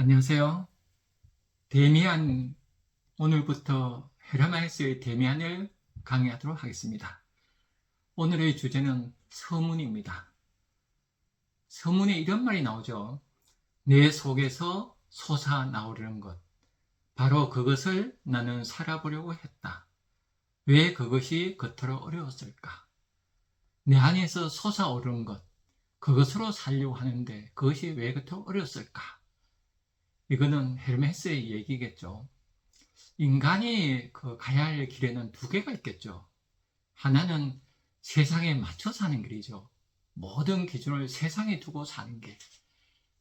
안녕하세요. 데미안, 오늘부터 헤라마이스의 데미안을 강의하도록 하겠습니다. 오늘의 주제는 서문입니다. 서문에 이런 말이 나오죠. 내 속에서 솟아나오려는 것. 바로 그것을 나는 살아보려고 했다. 왜 그것이 그토록 어려웠을까? 내 안에서 솟아오르는 것. 그것으로 살려고 하는데 그것이 왜 그토록 어려웠을까? 이거는 헤르메스의 얘기겠죠. 인간이 가야 할 길에는 두 개가 있겠죠. 하나는 세상에 맞춰 사는 길이죠. 모든 기준을 세상에 두고 사는 길.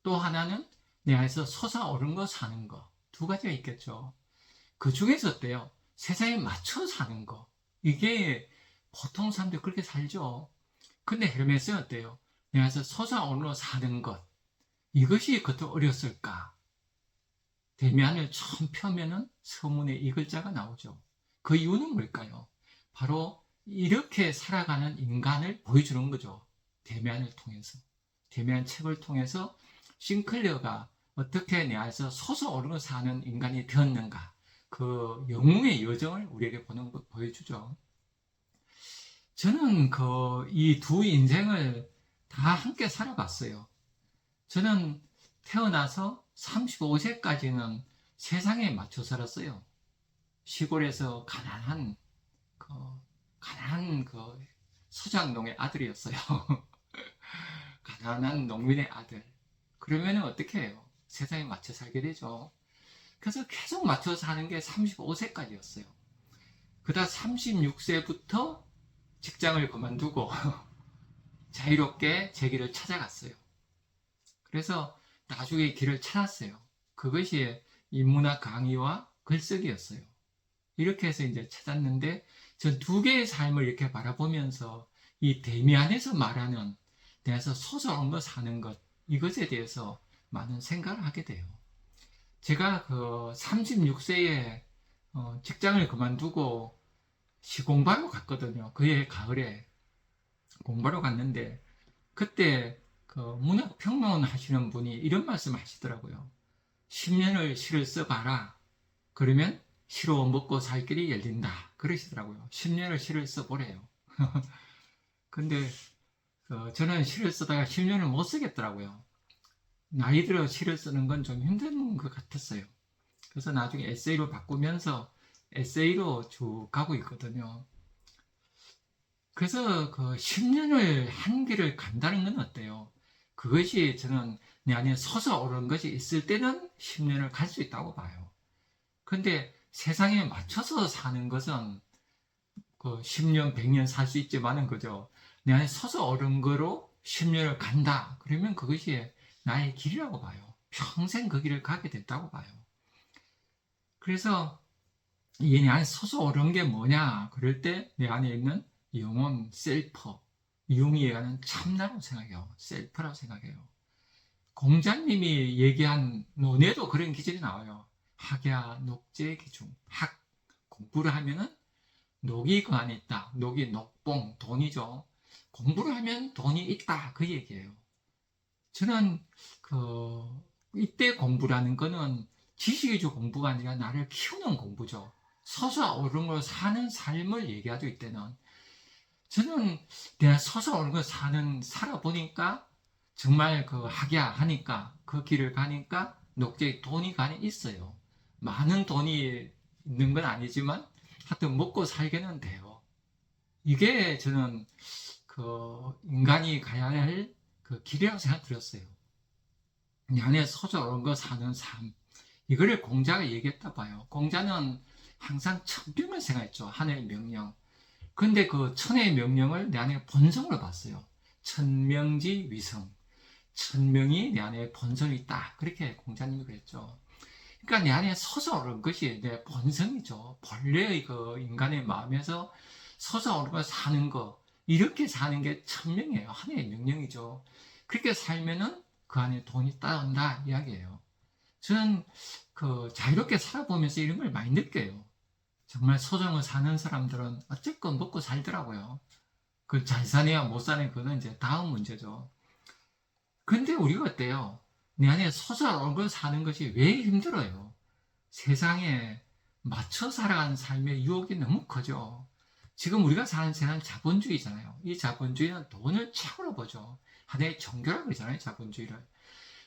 또 하나는 내 안에서 솟아오른 거 사는 거. 두 가지가 있겠죠. 그 중에서 어때요? 세상에 맞춰 사는 거. 이게 보통 사람들 그렇게 살죠. 근데 헤르메스는 어때요? 내 안에서 솟아오른 거 사는 것. 이것이 그토록 어렸을까? 대면을 처음 펴면은 서문에 이 글자가 나오죠. 그 이유는 뭘까요? 바로 이렇게 살아가는 인간을 보여주는 거죠. 대면을 통해서. 대면 책을 통해서 싱클리어가 어떻게 내 안에서 솟아오르며 사는 인간이 되었는가. 그 영웅의 여정을 우리에게 보여주죠. 저는 이 두 인생을 다 함께 살아봤어요. 저는 태어나서 35세까지는 세상에 맞춰 살았어요. 시골에서 그, 가난한 소장농의 아들이었어요. 가난한 농민의 아들. 그러면 어떻게 해요? 세상에 맞춰 살게 되죠. 그래서 계속 맞춰 사는 게 35세까지였어요. 그다 36세부터 직장을 그만두고 자유롭게 제 길을 찾아갔어요. 그래서 나중에 길을 찾았어요. 그것이 인문학 강의와 글쓰기였어요. 이렇게 해서 이제 찾았는데 전 두 개의 삶을 이렇게 바라보면서 이 데미안에서 말하는 내에서 솟아오른 것 사는 것 이것에 대해서 많은 생각을 하게 돼요. 제가 36세에 직장을 그만두고 시공부하러 갔거든요. 그해 가을에 공부하러 갔는데 그때 문학 평론 하시는 분이 이런 말씀 하시더라고요. 10년을 시를 써봐라. 그러면 시로 먹고 살 길이 열린다. 그러시더라고요. 10년을 시를 써보래요. 근데 저는 시를 쓰다가 10년을 못 쓰겠더라고요. 나이 들어 시를 쓰는 건 좀 힘든 것 같았어요. 그래서 나중에 에세이로 바꾸면서 에세이로 쭉 가고 있거든요. 그래서 10년을 한 길을 간다는 건 어때요? 그것이 저는 내 안에 솟아오르는 것이 있을 때는 10년을 갈 수 있다고 봐요. 근데 세상에 맞춰서 사는 것은 10년, 100년 살 수 있지만은 그죠. 내 안에 솟아오른 거로 10년을 간다. 그러면 그것이 나의 길이라고 봐요. 평생 그 길을 가게 됐다고 봐요. 그래서 이 내 안에 솟아오른 게 뭐냐? 그럴 때 내 안에 있는 영혼, 셀프, 융이 얘기하는 참나라고 생각해요. 셀프라고 생각해요. 공자님이 얘기한 논에도 그런 기질이 나와요. 학야, 녹제, 기중. 학, 공부를 하면은 녹이 그 안에 있다. 녹이 녹봉, 돈이죠. 공부를 하면 돈이 있다. 그 얘기예요. 저는 이때 공부라는 거는 지식 위주 공부가 아니라 나를 키우는 공부죠. 솟아오르는 사는 삶을 얘기하죠, 이때는. 저는 내가 솟아오르는 살아보니까 정말 학야 하니까 그 길을 가니까 녹제 돈이 간에 있어요. 많은 돈이 있는 건 아니지만 하여튼 먹고 살게는 돼요. 이게 저는 인간이 가야 할 길이라고 생각 들었어요. 이 안에 솟아오른 거 사는 삶. 이거를 공자가 얘기했다 봐요. 공자는 항상 천병을 생각했죠. 하늘의 명령. 근데 그 천의 명령을 내 안에 본성으로 봤어요. 천명지 위성. 천명이 내 안에 본성이 있다. 그렇게 공자님이 그랬죠. 그러니까 내 안에 솟아오른 것이 내 본성이죠. 본래의 인간의 마음에서 솟아오르며 사는 거. 이렇게 사는 게 천명이에요. 하나의 명령이죠. 그렇게 살면은 그 안에 돈이 따라온다 이야기예요. 저는 자유롭게 살아보면서 이런 걸 많이 느껴요. 정말 소정을 사는 사람들은 어쨌건 먹고 살더라고요. 잘 사네야 못 사네 그건 이제 다음 문제죠. 근데 우리가 어때요? 내 안에 솟아오른 걸 사는 것이 왜 힘들어요? 세상에 맞춰 살아가는 삶의 유혹이 너무 커져. 지금 우리가 사는 세상은 자본주의잖아요. 이 자본주의는 돈을 최고로 보죠. 하나의 종교라고 그러잖아요, 자본주의를.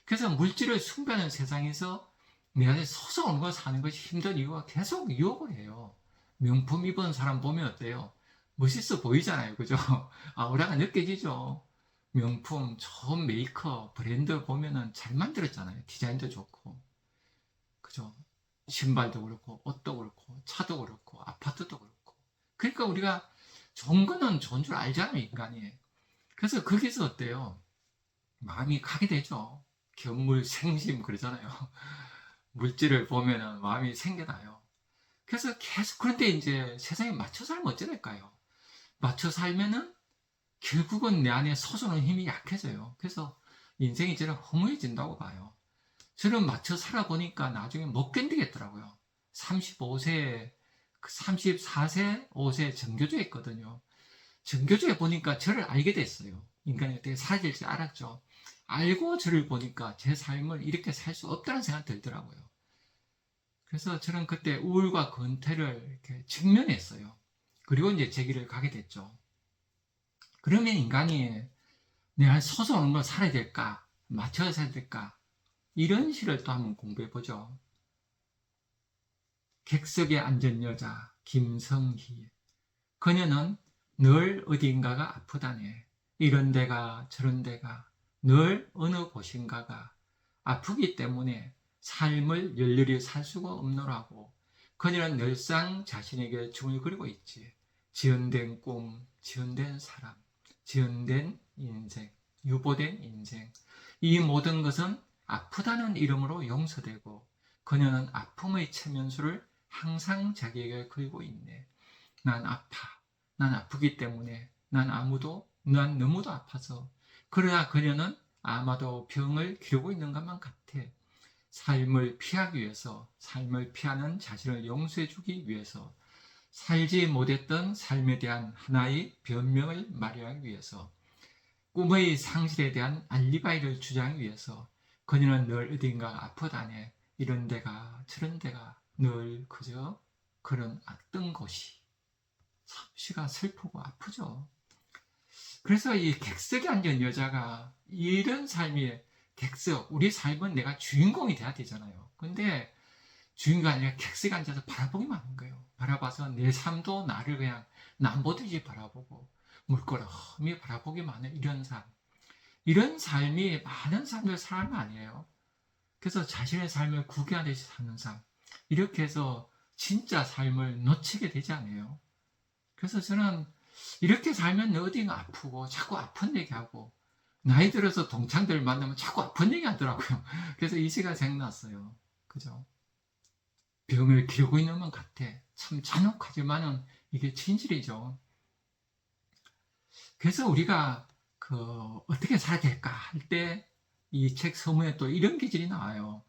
그래서 물질을 숭배하는 세상에서 내 안에 솟아오른 걸 사는 것이 힘든 이유가 계속 유혹을 해요. 명품 입은 사람 보면 어때요? 멋있어 보이잖아요, 그죠? 아우라가 느껴지죠. 명품, 좋은 메이크업, 브랜드 보면은 잘 만들었잖아요. 디자인도 좋고. 그죠? 신발도 그렇고, 옷도 그렇고, 차도 그렇고, 아파트도 그렇고. 그러니까 우리가 좋은 거는 좋은 줄 알잖아요, 인간이. 그래서 거기서 어때요? 마음이 가게 되죠. 견물생심 그러잖아요. 물질을 보면은 마음이 생겨나요. 그래서 계속 그런데 이제 세상에 맞춰 살면 어찌 될까요? 맞춰 살면은 결국은 내 안에 솟아오는 힘이 약해져요. 그래서 인생이 저는 허무해진다고 봐요. 저는 맞춰 살아보니까 나중에 못 견디겠더라고요. 35세, 34세, 5세 정교조에 있거든요. 정교조에 보니까 저를 알게 됐어요. 인간이 어떻게 살아질지 알았죠. 알고 저를 보니까 제 삶을 이렇게 살 수 없다는 생각이 들더라고요. 그래서 저는 그때 우울과 근태를 이렇게 직면했어요. 그리고 이제 제 길을 가게 됐죠. 그러면 인간이 내가 솟아오는 걸 살아야 될까? 맞춰야 살아야 될까? 이런 시를 또 한번 공부해 보죠. 객석에 앉은 여자 김성희. 그녀는 늘 어딘가가 아프다네. 이런 데가 저런 데가 늘 어느 곳인가가 아프기 때문에 삶을 열렬히 살 수가 없노라고. 그녀는 늘상 자신에게 중을 그리고 있지. 지연된 꿈, 지연된 사람, 지연된 인생, 유보된 인생. 이 모든 것은 아프다는 이름으로 용서되고 그녀는 아픔의 체면수를 항상 자기에게 그리고 있네. 난 아파. 난 아프기 때문에 난 너무도 아파서. 그러나 그녀는 아마도 병을 기르고 있는 것만 같아. 삶을 피하기 위해서, 삶을 피하는 자신을 용서해주기 위해서, 살지 못했던 삶에 대한 하나의 변명을 마련하기 위해서, 꿈의 상실에 대한 알리바이를 주장하기 위해서 그녀는 늘 어딘가 아프다네. 이런 데가 저런 데가 늘 그저 그런 뜬 곳이. 시가 슬프고 아프죠. 그래서 이 객석에 앉은 여자가 이런 삶이 객석, 우리 삶은 내가 주인공이 돼야 되잖아요. 근데 주인공이 아니라 객석에 앉아서 바라보기만 하는 거예요. 바라봐서 내 삶도 나를 그냥 남보듯이 바라보고 물끄러미 바라보기만 하는 이런 삶. 이런 삶이 많은 사람들 삶 아니에요. 그래서 자신의 삶을 구개하듯이 사는 삶. 이렇게 해서 진짜 삶을 놓치게 되지 않아요. 그래서 저는 이렇게 살면 어딘가 아프고 자꾸 아픈 얘기하고 나이 들어서 동창들 만나면 자꾸 아픈 얘기 하더라고요. 그래서 이 시가 생각났어요. 그죠? 병을 기르고 있는 것 같아. 참 잔혹하지만은 이게 진실이죠. 그래서 우리가 어떻게 살아야 될까 할 때 이 책 서문에 또 이런 기질이 나와요.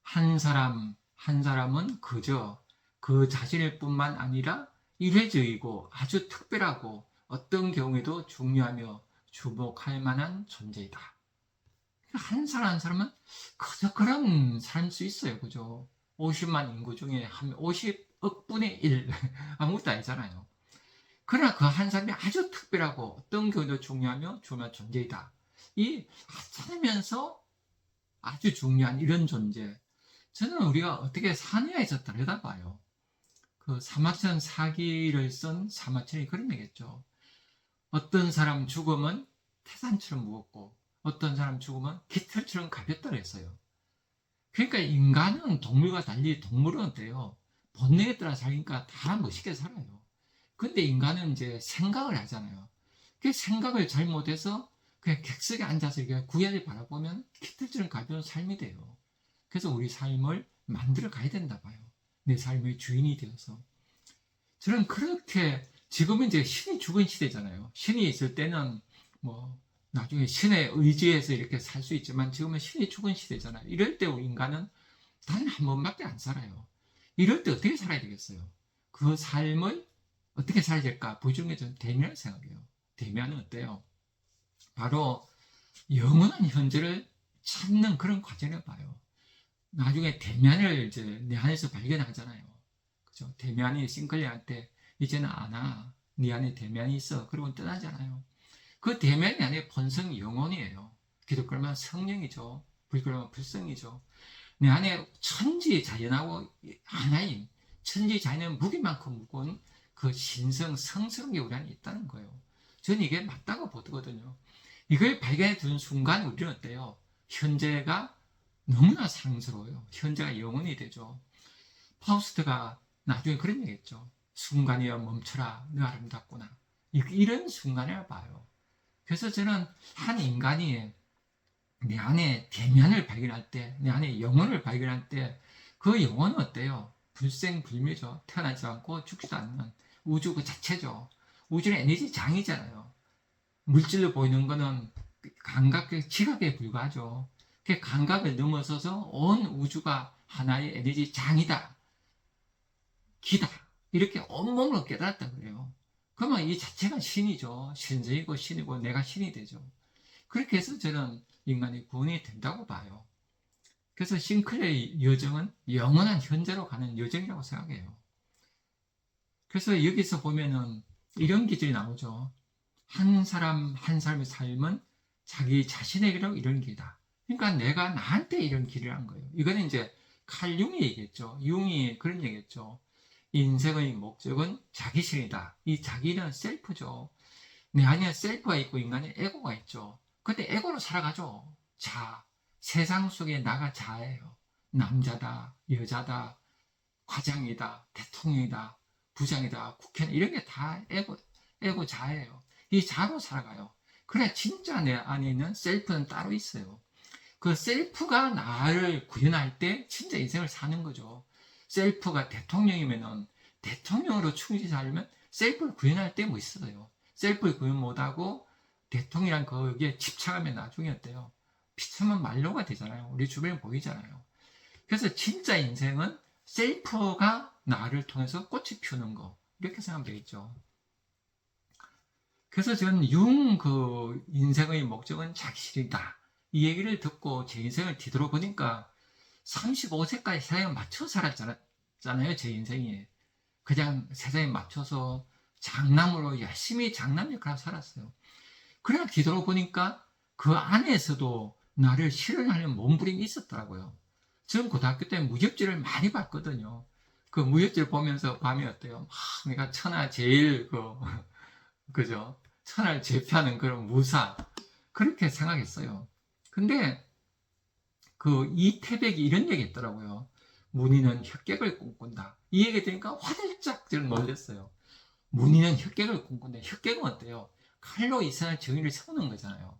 한 사람은 그저 그 자신일 뿐만 아니라 일회적이고 아주 특별하고 어떤 경우에도 중요하며 주목할 만한 존재이다. 한 사람 한 사람은 그저 그런 삶일 수 있어요. 그죠? 50만 인구 중에 한 50억 분의 1 아무것도 아니잖아요. 그러나 그 한 사람이 아주 특별하고 어떤 경우도 중요하며 중요한 존재이다. 이 살면서 아주 중요한 이런 존재. 저는 우리가 어떻게 사느냐에서 들여다봐요. 그 사마천 사기를 쓴 사마천이 그런 얘기겠죠. 어떤 사람 죽음은 태산처럼 무겁고 어떤 사람 죽음은 깃털처럼 가볍다고 했어요. 그러니까 인간은 동물과 달리 동물은 어때요? 본능에 따라 사니까 다 멋있게 살아요. 근데 인간은 이제 생각을 하잖아요. 그 생각을 잘못해서 그냥 객석에 앉아서 이렇게 구야를 바라보면 깃털처럼 가벼운 삶이 돼요. 그래서 우리 삶을 만들어 가야 된다 봐요. 내 삶의 주인이 되어서. 저는 그렇게, 지금은 이제 신이 죽은 시대잖아요. 신이 있을 때는 뭐, 나중에 신의 의지에서 이렇게 살 수 있지만 지금은 신이 죽은 시대잖아요. 이럴 때 우리 인간은 단 한 번밖에 안 살아요. 이럴 때 어떻게 살아야 되겠어요? 그 삶을 어떻게 살아야 될까 보여주는 게 저는 대면을 생각해요. 대면은 어때요? 바로 영원한 현재를 찾는 그런 과정을 봐요. 나중에 대면을 이제 내 안에서 발견하잖아요. 그죠? 대면이 싱클리할 때 이제는 안 와. 네 안에 대면이 있어. 그리고 떠나잖아요. 그 대면이 안에 본성 영혼이에요. 기독교면 성령이죠. 불교면 불성이죠. 내 안에 천지자연하고 하나인 천지자연의 무게만큼 무거운 그 신성 성스러운 게 우리 안에 있다는 거예요. 저는 이게 맞다고 보거든요. 이걸 발견해 둔 순간 우리는 어때요? 현재가 너무나 사랑스러워요. 현재가 영원이 되죠. 파우스트가 나중에 그런 얘기했죠. 순간이여 멈춰라, 너 아름답구나. 이런 순간을 봐요. 그래서 저는 한 인간이 내 안에 대면을 발견할 때, 내 안에 영혼을 발견할 때, 그 영혼은 어때요? 불생불멸이죠. 태어나지 않고 죽지도 않는 우주 그 자체죠. 우주는 에너지 장이잖아요. 물질로 보이는 거는 감각의 지각에 불과하죠. 그 감각을 넘어서서 온 우주가 하나의 에너지 장이다. 기다. 이렇게 온몸으로 깨달았다 그래요. 그러면 이 자체가 신이죠. 신성이고 신이고 내가 신이 되죠. 그렇게 해서 저는 인간이 구원이 된다고 봐요. 그래서 싱클레의 여정은 영원한 현재로 가는 여정이라고 생각해요. 그래서 여기서 보면은 이런 기질이 나오죠. 한 사람 한 사람의 삶은 자기 자신에게로 이런 길이다. 그러니까 내가 나한테 이런 길이란 거예요. 이거는 이제 칼 융이 얘기했죠. 융이 그런 얘기했죠. 인생의 목적은 자기신이다. 이 자기는 셀프죠. 내 안에 셀프가 있고 인간의 에고가 있죠. 근데 에고로 살아가죠. 자, 세상 속에 나가 자예요. 남자다, 여자다, 과장이다, 대통령이다, 부장이다, 국회의원 이런 게 다 에고 자예요. 이 자로 살아가요. 그래 진짜 내 안에 있는 셀프는 따로 있어요. 그 셀프가 나를 구현할 때 진짜 인생을 사는 거죠. 셀프가 대통령이면은 대통령으로 충실히 살려면 셀프를 구현할 때 뭐 있어요. 셀프를 구현 못하고 대통령이란 거기에 집착하면 나중에 어때요? 비참한 말로가 되잖아요. 우리 주변에 보이잖아요. 그래서 진짜 인생은 셀프가 나를 통해서 꽃이 피우는 거 이렇게 생각하면 되겠죠. 그래서 저는 그 인생의 목적은 자기실이다. 이 얘기를 듣고 제 인생을 뒤돌아보니까 35세까지 세상에 맞춰 살았잖아요. 제 인생이. 그냥 세상에 맞춰서 장남으로 열심히 장남 역할을 살았어요. 그러나 뒤돌아보니까 그 안에서도 나를 실현하는 몸부림이 있었더라고요. 저는 고등학교 때 무협지를 많이 봤거든요. 그 무협지를 보면서 밤에 어때요? 내가 천하 제일 그죠? 천하를 제패하는 그런 무사 그렇게 생각했어요. 근데 그 이태백이 이런 얘기 했더라고요. 문의는 혁객을 꿈꾼다. 이 얘기 들으니까 화들짝 저는 놀랐어요. 문의는 혁객을 꿈꾼다. 혁객은 어때요? 칼로 이 세상의 정의를 세우는 거잖아요.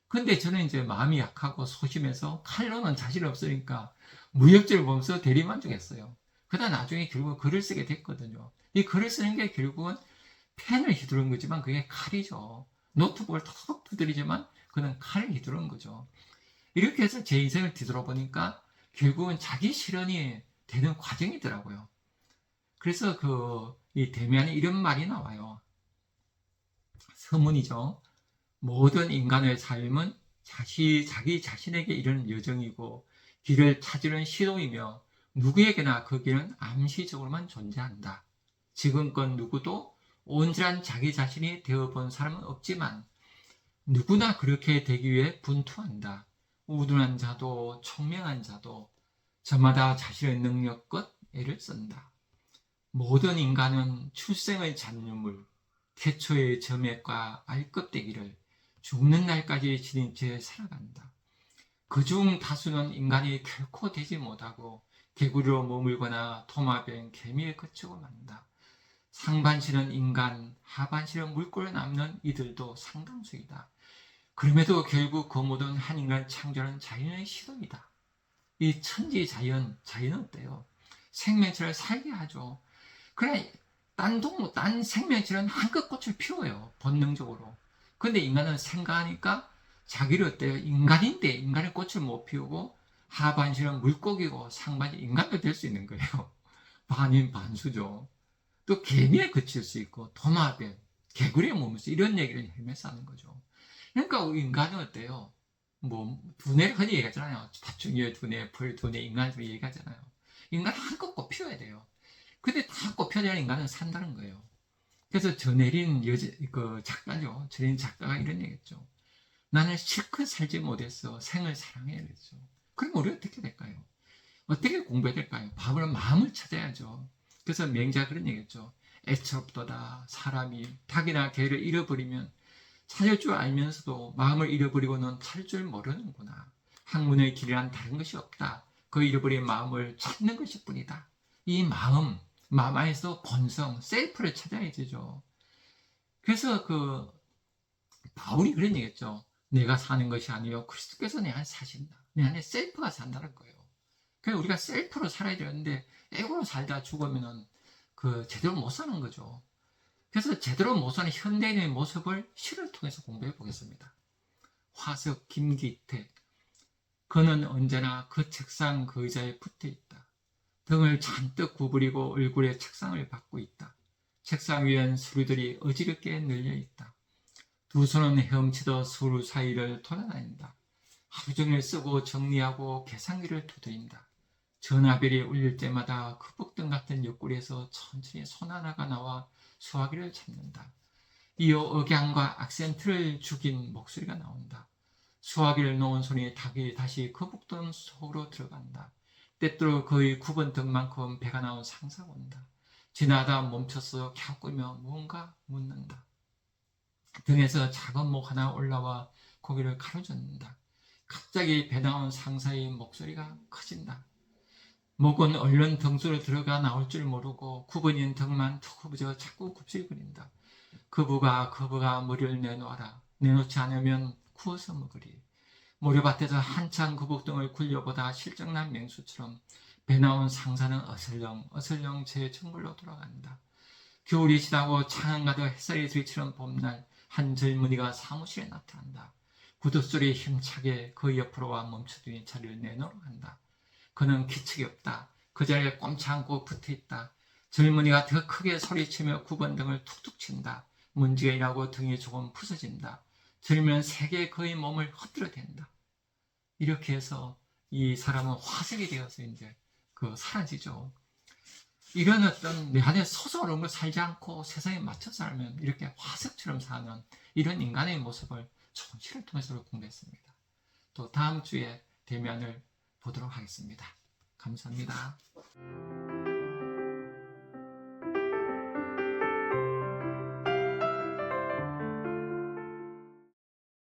근데 저는 이제 마음이 약하고 소심해서 칼로는 자신 없으니까 무협지를 보면서 대리만족했어요. 그러다 나중에 결국 글을 쓰게 됐거든요. 이 글을 쓰는 게 결국은 펜을 휘두른 거지만 그게 칼이죠. 노트북을 톡톡 두드리지만 그는 칼을 휘두른 거죠. 이렇게 해서 제 인생을 뒤돌아보니까 결국은 자기 실현이 되는 과정이더라고요. 그래서 이 대면에 이런 말이 나와요. 서문이죠. 모든 인간의 삶은 자기 자신에게 이르는 여정이고 길을 찾으는 시도이며 누구에게나 그 길은 암시적으로만 존재한다. 지금껏 누구도 온전한 자기 자신이 되어본 사람은 없지만 누구나 그렇게 되기 위해 분투한다. 우둔한 자도 총명한 자도 저마다 자신의 능력껏 애를 쓴다. 모든 인간은 출생의 잔유물, 태초의 점액과 알껍데기를 죽는 날까지 지닌 채 살아간다. 그중 다수는 인간이 결코 되지 못하고 개구리로 머물거나 도마뱀, 개미에 그치고 만다. 상반신은 인간, 하반신은 물고기로 남는 이들도 상당수이다. 그럼에도 결국 그 모든 한 인간 창조는 자연의 시도이다. 이 천지자연은 어때요? 생명체를 살게 하죠. 그래, 딴 생명체는 한껏 꽃을 피워요. 본능적으로. 근데 인간은 생각하니까 자기를 어때요? 인간인데 인간의 꽃을 못 피우고 하반신은 물고기고 상반신 인간도 될 수 있는 거예요. 반인 반수죠. 또 개미에 그칠 수 있고 도마뱀, 개구리에 머물수 이런 얘기를 하면서 하는 거죠. 그러니까 우리 인간은 어때요? 뭐 두뇌를 흔히 얘기하잖아요. 파충류의 두뇌, 벌 두뇌, 인간 두뇌 얘기하잖아요. 인간은 한껏 꼽혀야 돼요. 근데 다 꼽혀야 인간은 산다는 거예요. 그래서 저내린 그 작가죠. 저내린 작가가 이런 얘기했죠. 나는 실컷 살지 못했어. 생을 사랑해. 그랬죠. 그럼 우리 어떻게 될까요? 어떻게 공부해야 될까요? 밥을 마음을 찾아야죠. 그래서 맹자가 그런 얘기했죠. 애처롭도다. 사람이 닭이나 개를 잃어버리면 찾을 줄 알면서도 마음을 잃어버리고는 찾을 줄 모르는구나. 학문의 길이란 다른 것이 없다. 그 잃어버린 마음을 찾는 것일 뿐이다. 이 마음 안에서 본성, 셀프를 찾아야 되죠. 그래서 그 바울이 그런 얘기했죠. 내가 사는 것이 아니요 그리스도께서 내 안에 사신다. 내 안에 셀프가 산다는 거예요. 그래서 우리가 셀프로 살아야 되는데 에고로 살다 죽으면은 그 제대로 못 사는 거죠. 그래서 제대로 못 사는 현대인의 모습을 시를 통해서 공부해 보겠습니다. 화석 김기태. 그는 언제나 그 책상 그 의자에 붙어 있다. 등을 잔뜩 구부리고 얼굴에 책상을 받고 있다. 책상 위엔 서류들이 어지럽게 널려 있다. 두 손은 헤엄치듯 서류 사이를 돌아다닌다. 하루 종일 쓰고 정리하고 계산기를 두드린다. 전화벨이 울릴 때마다 거북등 같은 옆구리에서 천천히 손 하나가 나와 수화기를 잡는다. 이어 억양과 악센트를 죽인 목소리가 나온다. 수화기를 놓은 손이 다시 거북등 속으로 들어간다. 때때로 거의 9번 등만큼 배가 나온 상사가 온다. 지나다 멈춰서 갸웃거리며 무언가 묻는다. 등에서 작은 목 하나 올라와 고개를 가로젓는다. 갑자기 배 나온 상사의 목소리가 커진다. 목은 얼른 등 속으로 들어가 나올 줄 모르고 구번인 등만 툭 후부져 자꾸 굽실거린다. 거부가 머리를 내놓아라. 내놓지 않으면 구워서 먹으리. 모래밭에서 한참 거북등을 굴려보다 실정난 맹수처럼 배 나온 상사는 어슬렁 제 정글로 돌아간다. 겨울이 지나고 창안 가득 햇살이 들이치는 봄날 한 젊은이가 사무실에 나타난다. 구두소리 힘차게 그 옆으로 와 멈춰두니 자리를 내놓으러 간다. 그는 기척이 없다. 그 자리에 꼼짝 않고 붙어있다. 젊은이가 더 크게 소리치며 9번 등을 툭툭 친다. 문지가 일하고 등이 조금 부서진다. 젊은 세게 그의 몸을 헛들어댄다. 이렇게 해서 이 사람은 화석이 되어서 이제 사라지죠. 이런 어떤 내 안에 솟아오르는 걸 살지 않고 세상에 맞춰 살면 이렇게 화석처럼 사는 이런 인간의 모습을 좋은 시를 통해서 공부했습니다. 또 다음 주에 대면을 보도록 하겠습니다. 감사합니다.